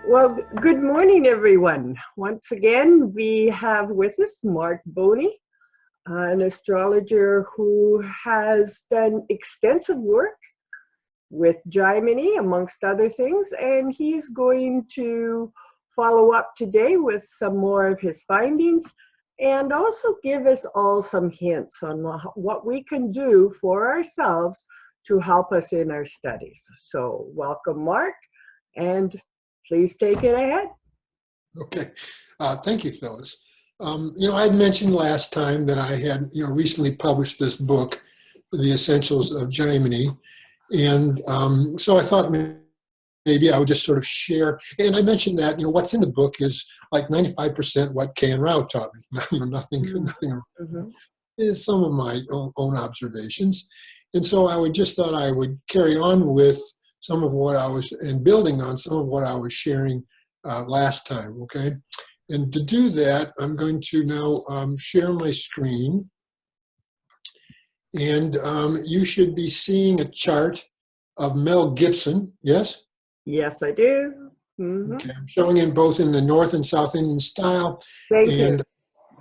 Well, good morning, everyone. Once again, we have with us Marc Boney, an astrologer who has done extensive work with Jaimini, amongst other things, and he's going to follow up today with some more of his findings and also give us all some hints on what we can do for ourselves to help us in our studies. So welcome, Marc, and please take it ahead. Okay. Thank you, Phyllis. I had mentioned last time that I had, recently published this book, The Essentials of Jaimini. And so I thought maybe I would just sort of share. And I mentioned that, what's in the book is like 95% what K N Rao taught me. Nothing is some of my own observations. And so I just thought I would carry on with some of what I was, and building on some of what I was sharing last time, okay? And to do that, I'm going to now share my screen. And you should be seeing a chart of Mel Gibson, yes? Yes, I do. Okay, I'm showing him both in the North and South Indian style. Thank you.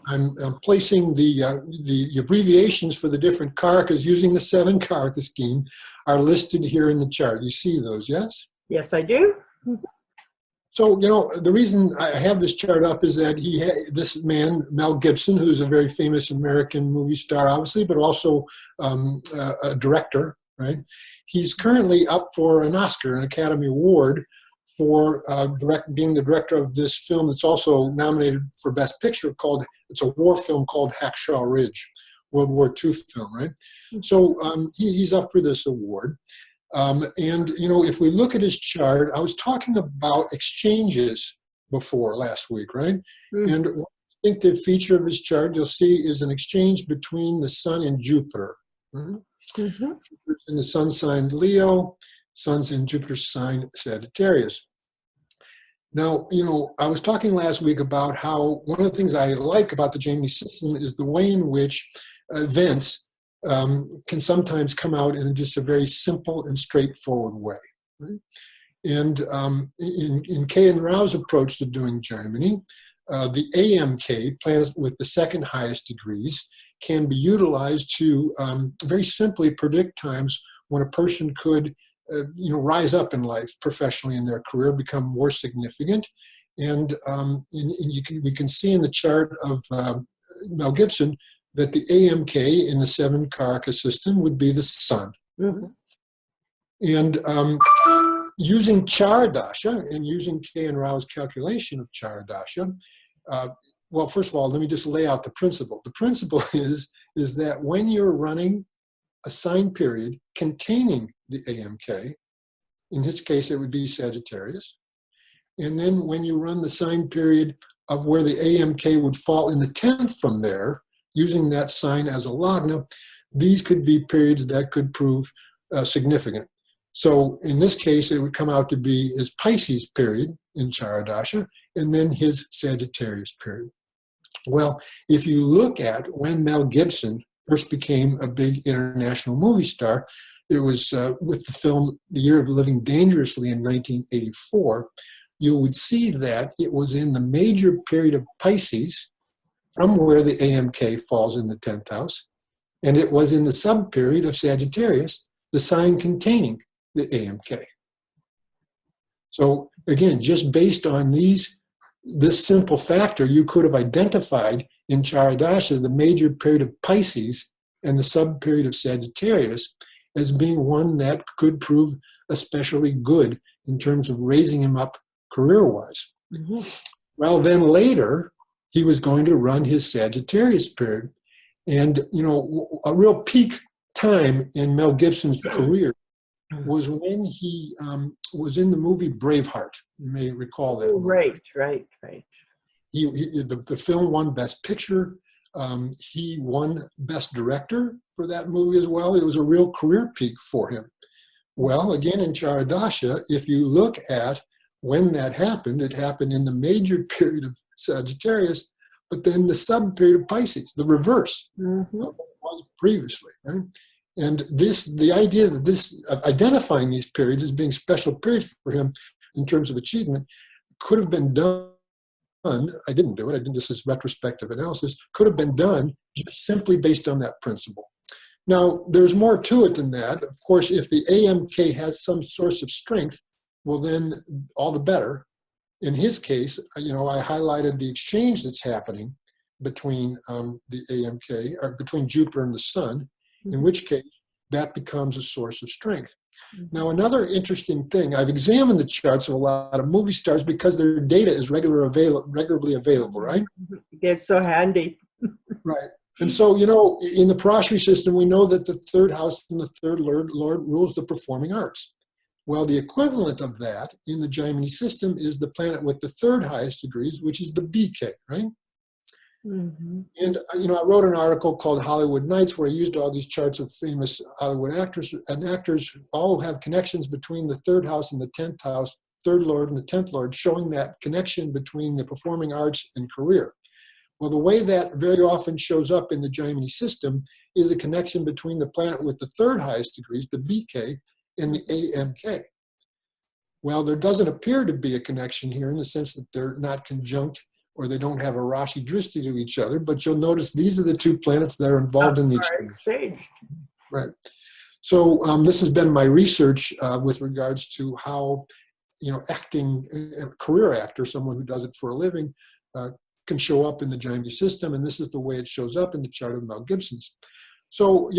I'm placing the abbreviations for the different karakas using the 7 karaka scheme are listed here in the chart. You see those, yes? Yes, I do. So, the reason I have this chart up is that this man, Mel Gibson, who's a very famous American movie star, obviously, but also a director, right? He's currently up for an Oscar, an Academy Award, for being the director of this film that's also nominated for Best Picture it's a war film called Hacksaw Ridge, World War II film, right? So he's up for this award. And, if we look at his chart, I was talking about exchanges before last week, right? And one distinctive feature of his chart you'll see is an exchange between the Sun and Jupiter. Jupiter's in the Sun sign Leo, Sun's in Jupiter's sign Sagittarius. Now, I was talking last week about how one of the things I like about the Jaimini system is the way in which events can sometimes come out in just a very simple and straightforward way. Right? And in K N Rao's approach to doing Jaimini, the AMK, planets with the second highest degrees, can be utilized to very simply predict times when a person could rise up in life professionally in their career, become more significant. And we can see in the chart of Mel Gibson that the AMK in the 7 karaka system would be the Sun. And using Charadasha and using K N Rao's calculation of Charadasha, well, first of all, let me just lay out the principle. The principle is that when you're running a sign period containing the AMK, in his case it would be Sagittarius, and then when you run the sign period of where the AMK would fall in the 10th from there, using that sign as a lagna, these could be periods that could prove significant. So in this case, it would come out to be his Pisces period in Charadasha, and then his Sagittarius period. Well, if you look at when Mel Gibson first became a big international movie star, it was with the film The Year of Living Dangerously in 1984, you would see that it was in the major period of Pisces, from where the AMK falls in the 10th house, and it was in the sub-period of Sagittarius, the sign containing the AMK. So again, just based on this simple factor, you could have identified in Charadasha the major period of Pisces and the sub-period of Sagittarius as being one that could prove especially good in terms of raising him up career-wise. Well, then later, he was going to run his Sagittarius period. And, a real peak time in Mel Gibson's career was when he was in the movie Braveheart. You may recall that. Right. The film won Best Picture. He won Best Director for that movie as well. It was a real career peak for him. Well, again, in Charadasha, if you look at when that happened, it happened in the major period of Sagittarius, but then the sub-period of Pisces, the reverse of what it was previously, right? And the idea that identifying these periods as being special periods for him in terms of achievement could have been done. I didn't do it. This is retrospective analysis. Could have been done just simply based on that principle. Now, there's more to it than that. Of course, if the AMK has some source of strength, well, then all the better. In his case, I highlighted the exchange that's happening between the AMK, or between Jupiter and the Sun, in which case that becomes a source of strength. Now, another interesting thing, I've examined the charts of a lot of movie stars because their data is regularly available, right? It's so handy. Right. And so, in the Parashari system, we know that the third house and the third Lord rules the performing arts. Well, the equivalent of that in the Jaimini system is the planet with the third highest degrees, which is the BK, right? And, I wrote an article called Hollywood Nights where I used all these charts of famous Hollywood actors and actors who all have connections between the third house and the 10th house, third Lord and the 10th Lord, showing that connection between the performing arts and career. Well, the way that very often shows up in the Jaimini system is a connection between the planet with the third highest degrees, the BK, and the AMK. Well, there doesn't appear to be a connection here in the sense that they're not conjunct or they don't have a Rashi Drishti to each other, but you'll notice these are the two planets that are involved in the exchange. Right. So this has been my research with regards to how, acting, a career actor, someone who does it for a living, can show up in the Jaimini system, and this is the way it shows up in the chart of Mel Gibson's. So,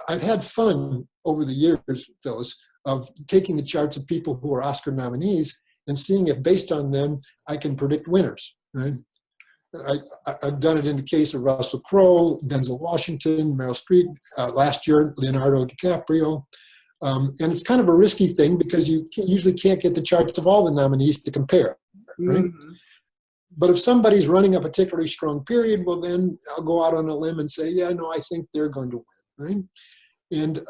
I've had fun over the years, Phyllis, of taking the charts of people who are Oscar nominees and seeing if based on them, I can predict winners, right? I've done it in the case of Russell Crowe, Denzel Washington, Meryl Streep, last year, Leonardo DiCaprio. And it's kind of a risky thing because you usually can't get the charts of all the nominees to compare, right? But if somebody's running a particularly strong period, well, then I'll go out on a limb and say, yeah, no, I think they're going to win, right? And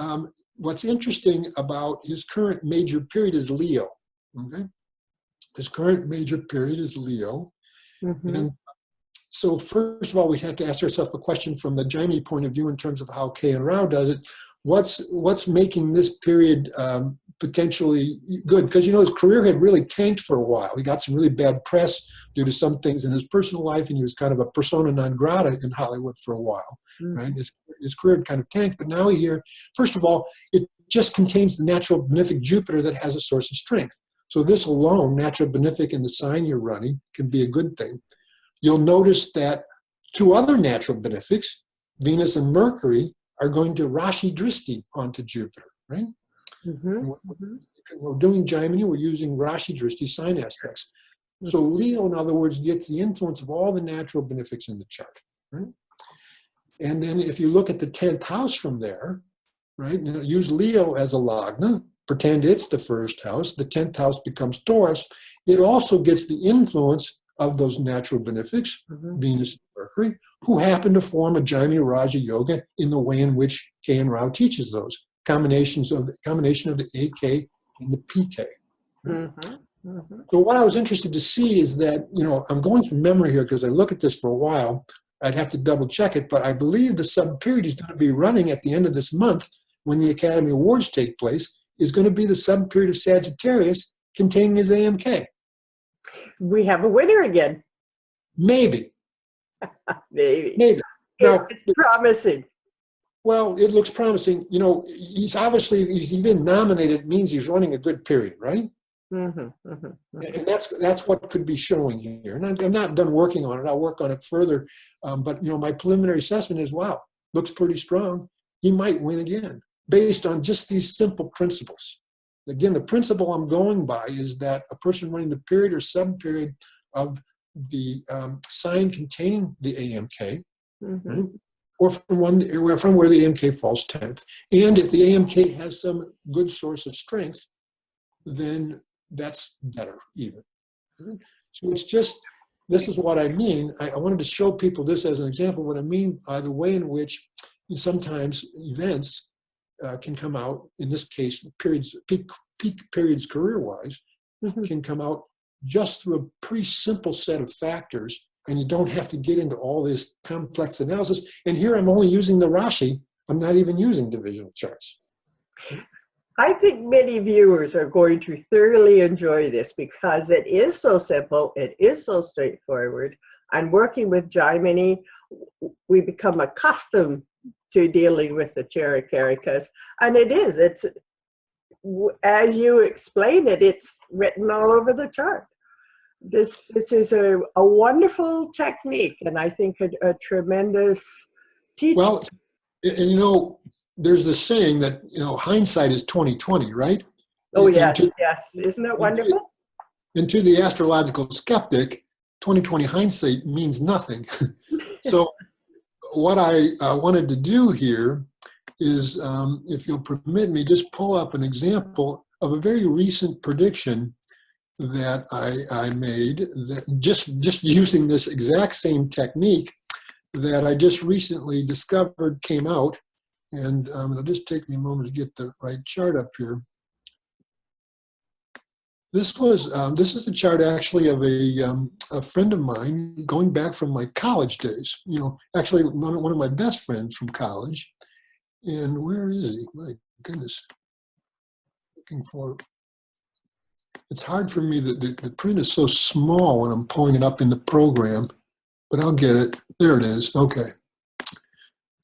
what's interesting about his current major period is Leo, okay? His current major period is Leo. And so first of all, we have to ask ourselves a question from the Jaimini point of view in terms of how K N Rao does it. What's making this period potentially good? Because, his career had really tanked for a while. He got some really bad press due to some things in his personal life, and he was kind of a persona non grata in Hollywood for a while, right? His career had kind of tanked, but now here, first of all, it just contains the natural benefic Jupiter that has a source of strength. So this alone, natural benefic in the sign you're running, can be a good thing. You'll notice that two other natural benefics, Venus and Mercury, are going to Rashi Drishti onto Jupiter, right? We're doing Jaimini, we're using Rashi Drishti sign aspects. So Leo, in other words, gets the influence of all the natural benefics in the chart, right? And then if you look at the 10th house from there, right, use Leo as a lagna, pretend it's the first house, the 10th house becomes Taurus, it also gets the influence of those natural benefics, Venus and Mercury, who happen to form a Jaimini Raja Yoga in the way in which K N Rao teaches those, combination of the AK and the PK. So what I was interested to see is that, I'm going from memory here because I look at this for a while. I'd have to double check it, but I believe the sub-period is going to be running at the end of this month when the Academy Awards take place, is going to be the sub-period of Sagittarius containing his AMK. We have a winner again. Maybe. Maybe. Now, it's promising. Well, it looks promising. He's even nominated, means he's running a good period, right? And that's what could be showing here. And I'm not done working on it. I'll work on it further. But, my preliminary assessment is, wow, looks pretty strong. He might win again based on just these simple principles. Again, the principle I'm going by is that a person running the period or sub-period of the sign containing the AMK, right? Or from where the AMK falls 10th. And if the AMK has some good source of strength, then that's better even. So it's just, this is what I mean. I wanted to show people this as an example, what I mean by the way in which sometimes events can come out, in this case, peak periods career-wise, can come out just through a pretty simple set of factors, and you don't have to get into all this complex analysis. And here I'm only using the Rashi. I'm not even using divisional charts. I think many viewers are going to thoroughly enjoy this because it is so simple, it is so straightforward, and working with Jaimini, we become accustomed to dealing with the Characarikas, and it's, as you explain it, it's written all over the chart. This is a wonderful technique, and I think a tremendous teaching. Well, and you know, there's this saying that, you know, hindsight is 20/20, right? Oh, And yes, yes. Isn't it wonderful? And to the astrological skeptic, 20/20 hindsight means nothing. So what I wanted to do here is, if you'll permit me, just pull up an example of a very recent prediction that I made, that just using this exact same technique that I just recently discovered came out. And it'll just take me a moment to get the right chart up here. This is a chart actually of a friend of mine going back from my college days. You know, actually one of my best friends from college. And where is he? My goodness, looking for. It's hard for me that the print is so small when I'm pulling it up in the program, but I'll get it. There it is. Okay.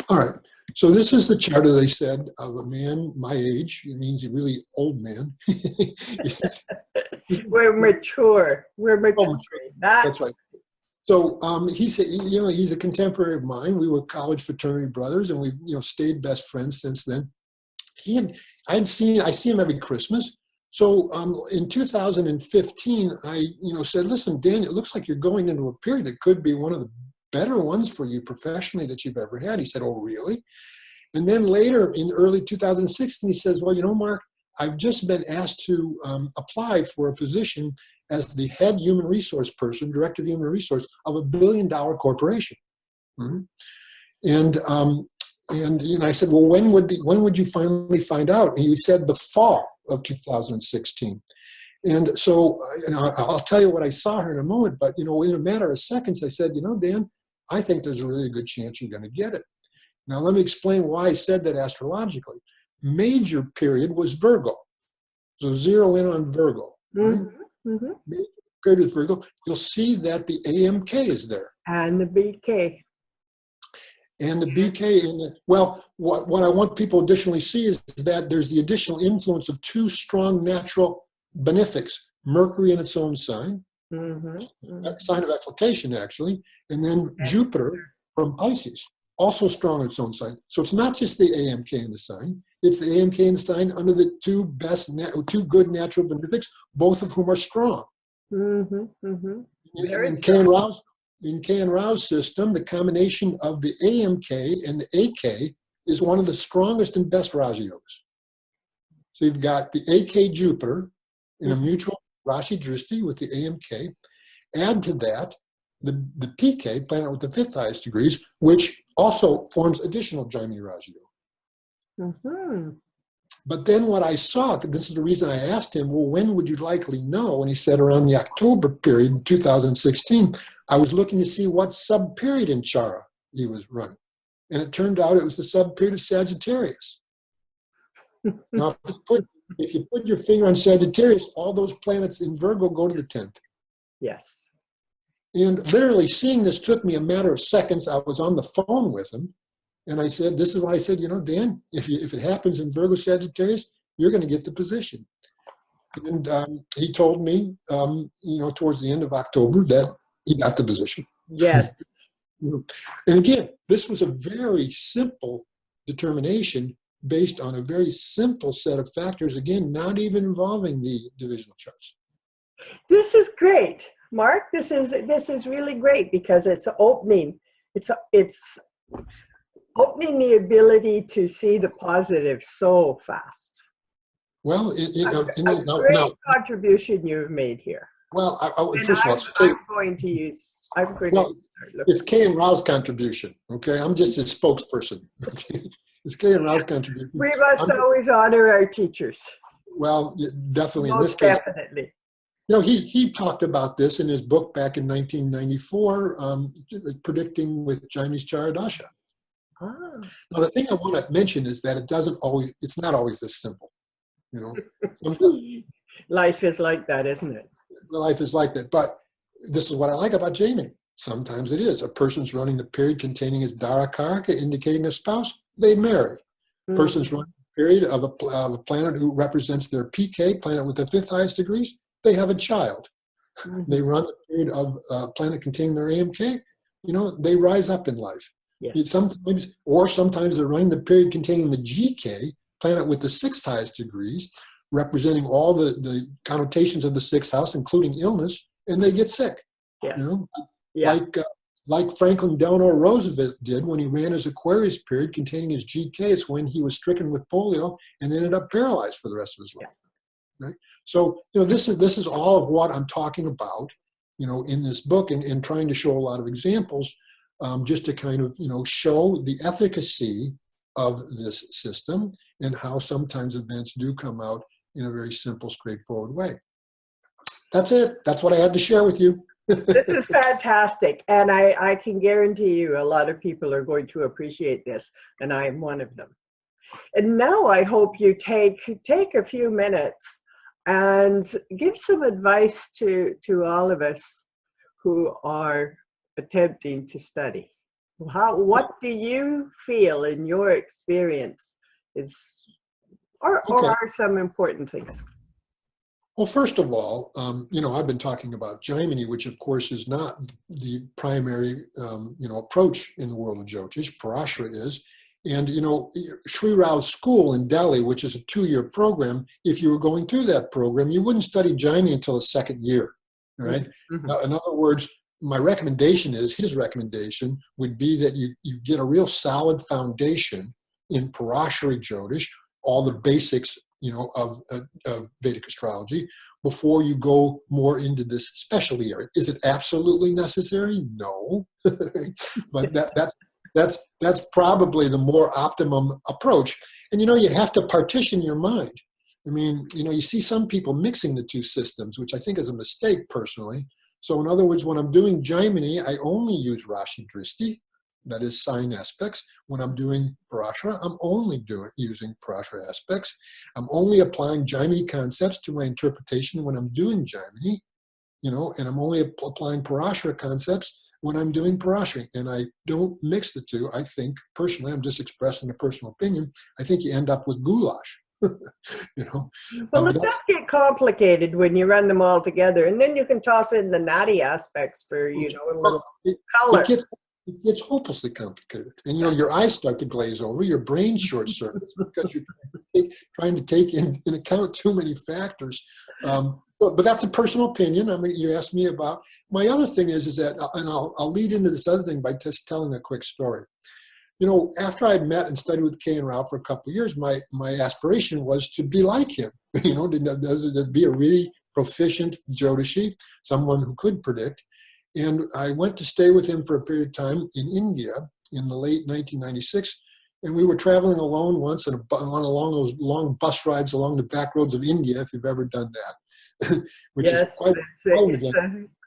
All right. So this is the chart, as I said, of a man my age. It means a really old man. We're mature. We're mature. That's right. So he's a contemporary of mine. We were college fraternity brothers, and we stayed best friends since then. I see him every Christmas. So in 2015, I said, listen, Dan, it looks like you're going into a period that could be one of the better ones for you professionally that you've ever had. He said, oh, really? And then later in early 2016, he says, well, Mark, I've just been asked to apply for a position as the head human resource person, director of human resource of a $1 billion corporation. Mm-hmm. And I said, well, when would you finally find out? And he said the fall of 2016. And so, I'll tell you what I saw here in a moment, but, in a matter of seconds, I said, Dan, I think there's a really good chance you're going to get it. Now, let me explain why I said that astrologically. Major period was Virgo. So zero in on Virgo. Right? Mm-hmm. Mm-hmm. Major period is Virgo. You'll see that the AMK is there. And the BK. And the BK, what I want people additionally see is that there's the additional influence of two strong natural benefics, Mercury in its own sign, sign of exaltation actually, and then Jupiter from Pisces, also strong in its own sign. So it's not just the AMK in the sign, it's the AMK in the sign under the two good natural benefics, both of whom are strong. In K N Rao's system, the combination of the AMK and the AK is one of the strongest and best Raja Yogas. So you've got the AK Jupiter in a mutual Rashi Drishti with the AMK. Add to that the PK, planet with the fifth highest degrees, which also forms additional Jaimini Raja Yoga. Mm-hmm. But then what I saw, this is the reason I asked him, well, when would you likely know? And he said around the October period in 2016, I was looking to see what sub-period in Chara he was running. And it turned out it was the sub-period of Sagittarius. Now, if you put your finger on Sagittarius, all those planets in Virgo go to the 10th. Yes. And literally seeing this took me a matter of seconds. I was on the phone with him. And I said, this is what I said, Dan, if it happens in Virgo Sagittarius, you're going to get the position. And he told me, towards the end of October that he got the position. Yes. And again, this was a very simple determination based on a very simple set of factors, again, not even involving the divisional charts. This is great, Mark. This is really great because it's opening. It's opening the ability to see the positive so fast. Well, great contribution you've made here. Well, first of all, I'm going to use. It's K N Rao's contribution. Okay, I'm just his spokesperson. Okay, it's K N Rao's contribution. We must always honor our teachers. Well, definitely in this case. Definitely. He talked about this in his book back in 1994, predicting with Jaimini's Charadasha. Ah. Now, the thing I want to mention is that it's not always this simple. You know, sometimes Life is like that, isn't it? life is like that. But this is what I like about Jaimini. Sometimes it is. A person's running the period containing his Dara Karaka, indicating a spouse, they marry. Person's running the period of a planet who represents their PK, planet with the fifth highest degrees, they have a child. They run the period of a planet containing their AMK, you know, they rise up in life. Yes. Sometimes they're running the period containing the GK, planet with the sixth highest degrees, representing all the connotations of the sixth house, including illness, and they get sick. Yes. You know? Yeah. Like Franklin Delano Roosevelt did when he ran his Aquarius period containing his GK. It's when he was stricken with polio and ended up paralyzed for the rest of his life. Yes. Right? So, you know, this is all of what I'm talking about, you know, in this book, and trying to show a lot of examples, just to kind of, you know, show the efficacy of this system and how sometimes events do come out in a very simple, straightforward way. That's it. That's what I had to share with you. This is fantastic. And I can guarantee you a lot of people are going to appreciate this. And I am one of them. And now I hope you take a few minutes and give some advice to all of us who are attempting to study. What do you feel in your experience are some important things? Well, first of all, you know, I've been talking about Jaimini, which of course is not the primary, you know, approach in the world of Jyotish. Parashara is. And, you know, Sri Rao's school in Delhi, which is a 2-year program, if you were going through that program, you wouldn't study Jaimini until the second year, all right? Mm-hmm. Now, in other words, my recommendation is, his recommendation would be that you get a real solid foundation in Parashari Jyotish, all the basics, you know, of Vedic astrology, before you go more into this specialty area. Is it absolutely necessary? No, but that's probably the more optimum approach. And, you know, you have to partition your mind. I mean, you know, you see some people mixing the two systems, which I think is a mistake personally. So in other words, when I'm doing Jaimini, I only use Rashi Drishti, that is sign aspects. When I'm doing Parashara, I'm only using Parashara aspects. I'm only applying Jaimini concepts to my interpretation when I'm doing Jaimini, you know, and I'm only applying Parashara concepts when I'm doing Parashara. And I don't mix the two. I think, personally, I'm just expressing a personal opinion, I think you end up with goulash. You know, well, it does get complicated when you run them all together, and then you can toss in the Nadi aspects for, you know, a little color. It gets hopelessly complicated, and you know, your eyes start to glaze over, your brain short circuits because you're trying to take in account too many factors. But that's a personal opinion. I mean, you asked me about. My other thing is that, and I'll lead into this other thing by just telling a quick story. You know, after I met and studied with K N Rao for a couple of years, my aspiration was to be like him, you know, to be a really proficient Jyotishi, someone who could predict. And I went to stay with him for a period of time in India in the late 1996. And we were traveling alone once along those long bus rides along the back roads of India, if you've ever done that. Which yes, is quite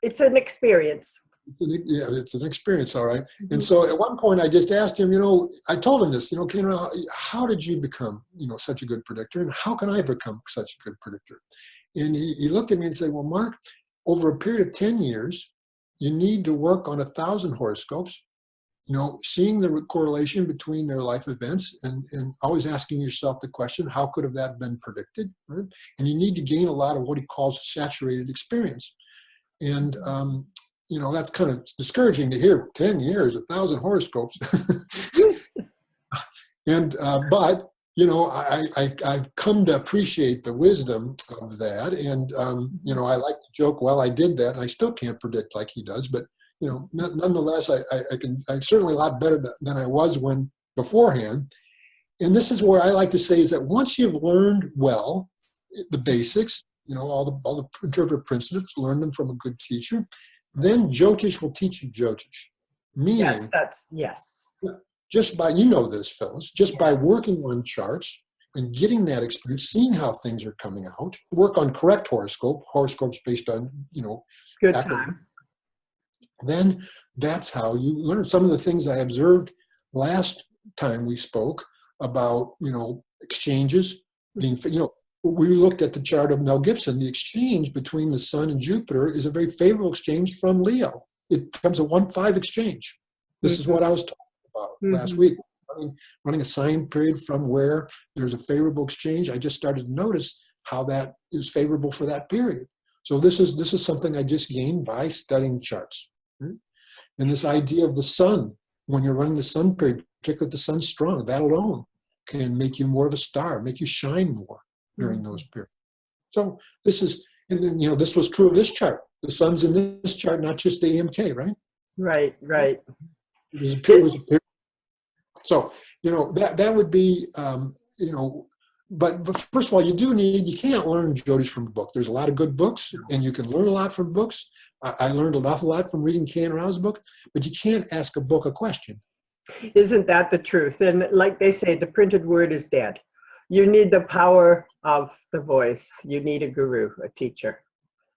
it's an experience. Yeah, it's an experience, all right. And so at one point I just asked him, you know, I told him this, you know, K N Rao, how did you become, you know, such a good predictor, and how can I become such a good predictor? And he looked at me and said, well, Mark, over a period of 10 years, you need to work on 1,000 horoscopes, you know, seeing the correlation between their life events and always asking yourself the question, how could have that been predicted? Right? And you need to gain a lot of what he calls saturated experience. And, you know, that's kind of discouraging to hear. 10 years, 1,000 horoscopes. And, but, you know, I've come to appreciate the wisdom of that. And, you know, I like to joke, well, I did that. And I still can't predict like he does. But, you know, nonetheless, I'm certainly a lot better than I was beforehand. And this is where I like to say is that once you've learned well the basics, you know, all the interpretive principles, learn them from a good teacher, then Jyotish will teach you Jyotish. Meaning, yes. Just by, you know this, fellas, just by working on charts and getting that experience, seeing how things are coming out, work on correct horoscopes based on, you know, good time. Then that's how you learn. Some of the things I observed last time we spoke about, you know, exchanges being, you know, we looked at the chart of Mel Gibson. The exchange between the Sun and Jupiter is a very favorable exchange from Leo. It becomes a 1-5 exchange. This is what I was talking about last week. Running a sign period from where there's a favorable exchange, I just started to notice how that is favorable for that period. So this is something I just gained by studying charts. Right? And this idea of the Sun, when you're running the Sun period, particularly if the Sun's strong, that alone can make you more of a star, make you shine more during those periods. So this is, and then, this was true of this chart. The Sun's in this chart, not just the EMK, right? Right. It was a period. So, that would be, but first of all, you can't learn Jyotish from a book. There's a lot of good books, and you can learn a lot from books. I learned an awful lot from reading K N Rao's book, but you can't ask a book a question. Isn't that the truth? And like they say, the printed word is dead. You need the power of the voice. You need a guru, a teacher.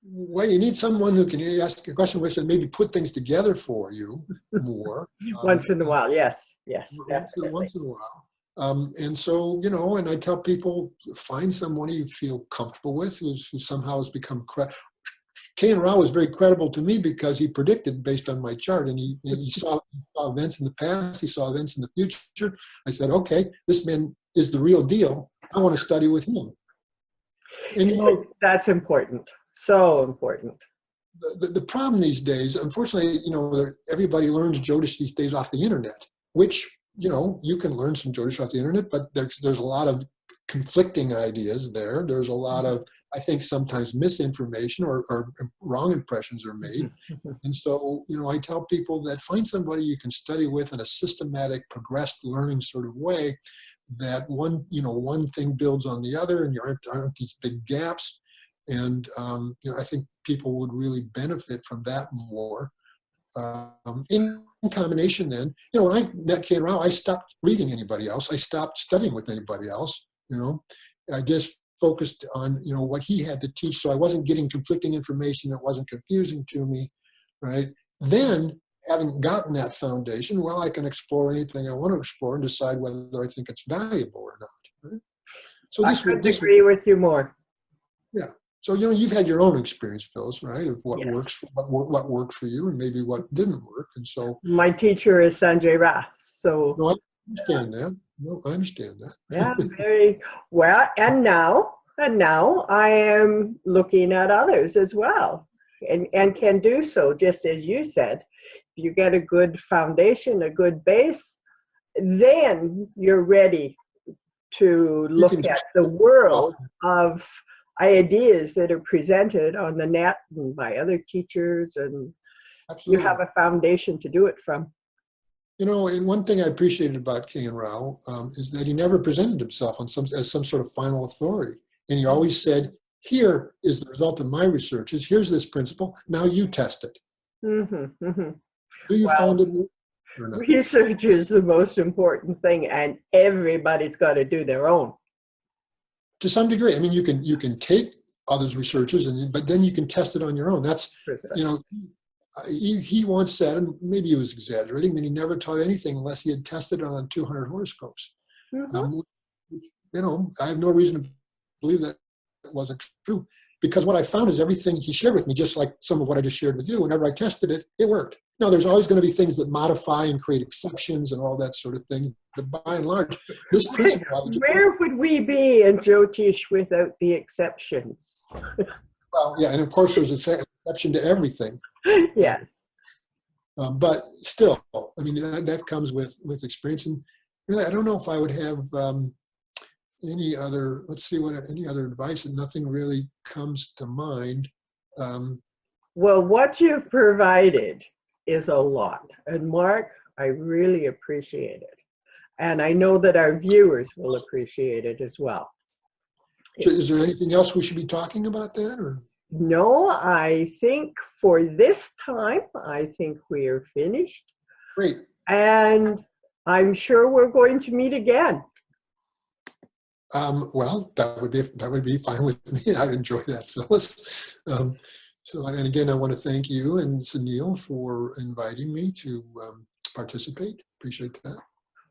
Well, you need someone who can ask a question which maybe put things together for you more. Once in a while, yes, definitely. Once in a while. And so, and I tell people, find someone you feel comfortable with who somehow has become credible. K N Rao was very credible to me because he predicted based on my chart, and he saw events in the past, he saw events in the future. I said, okay, this man is the real deal. I want to study with him. And that's important. So important. The problem these days, unfortunately, everybody learns Jyotish these days off the internet, which, you can learn some Jyotish off the internet, but there's a lot of conflicting ideas there. There's a lot of, I think, sometimes misinformation or wrong impressions are made. And so, I tell people that find somebody you can study with in a systematic, progressed learning sort of way, that one thing builds on the other, and there aren't these big gaps. And, I think people would really benefit from that more. In combination then, when I met K N Rao, I stopped reading anybody else. I stopped studying with anybody else, I just focused on, what he had to teach. So I wasn't getting conflicting information. It wasn't confusing to me, right? Then, having gotten that foundation, well, I can explore anything I want to explore and decide whether I think it's valuable or not. Right? So I couldn't agree with you more. Yeah. So, you've had your own experience, Phyllis, right, of what Yes. works, what worked for you and maybe what didn't work. And so my teacher is Sanjay Rath. So no, I understand that. No, I understand that. Yeah, very well. And now I am looking at others as well, and can do so, just as you said. If you get a good foundation, a good base, then you're ready to look at the world of ideas that are presented on the net and by other teachers, and Absolutely. You have a foundation to do it from. And one thing I appreciated about K N Rao is that he never presented himself as some sort of final authority. And he always said, here is the result of my researches. Here's this principle. Now you test it. Do you find it or not? Research is the most important thing, and everybody's got to do their own. To some degree. I mean, you can take others' researches, but then you can test it on your own. That's, he once said, and maybe he was exaggerating, that he never taught anything unless he had tested it on 200 horoscopes. I have no reason to believe that wasn't true, because what I found is everything he shared with me, just like some of what I just shared with you, whenever I tested it, it worked. Now, there's always going to be things that modify and create exceptions and all that sort of thing, but by and large, this principle... Where would we be in Jyotish without the exceptions? Well, yeah, and of course there's an exception to everything. Yes. But still, I mean, that comes with experience. And really, I don't know if I would have any other advice, and nothing really comes to mind. Well, what you've provided is a lot. And Mark, I really appreciate it. And I know that our viewers will appreciate it as well. So is there anything else we should be talking about then? Or? No, I think for this time, I think we are finished. Great. And I'm sure we're going to meet again. Well, that would be fine with me. I'd enjoy that, Phyllis. And again, I want to thank you and Sunil for inviting me to participate. Appreciate that.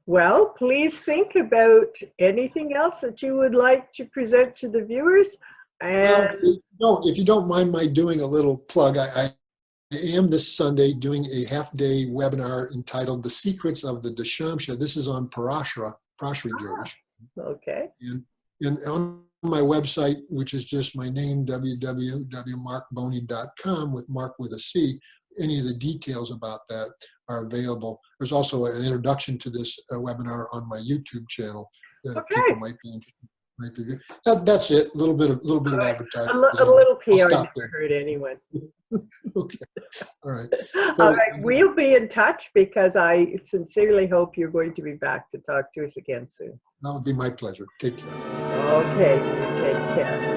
Well, please think about anything else that you would like to present to the viewers. And Well, if you don't mind my doing a little plug, I am this Sunday doing a half-day webinar entitled "The Secrets of the Dashamsha." This is on Parashara Jyotish. okay. And on my website, which is just my name, www.marcboney.com, with Mark with a C, any of the details about that are available. There's also an introduction to this webinar on my YouTube channel that if people might be interested. That's it. A little bit of advertising. A little PR I'll stop never there. hurt anyone. Okay. All right. All right. We'll be in touch because I sincerely hope you're going to be back to talk to us again soon. That would be my pleasure. Take care. Okay. Take care.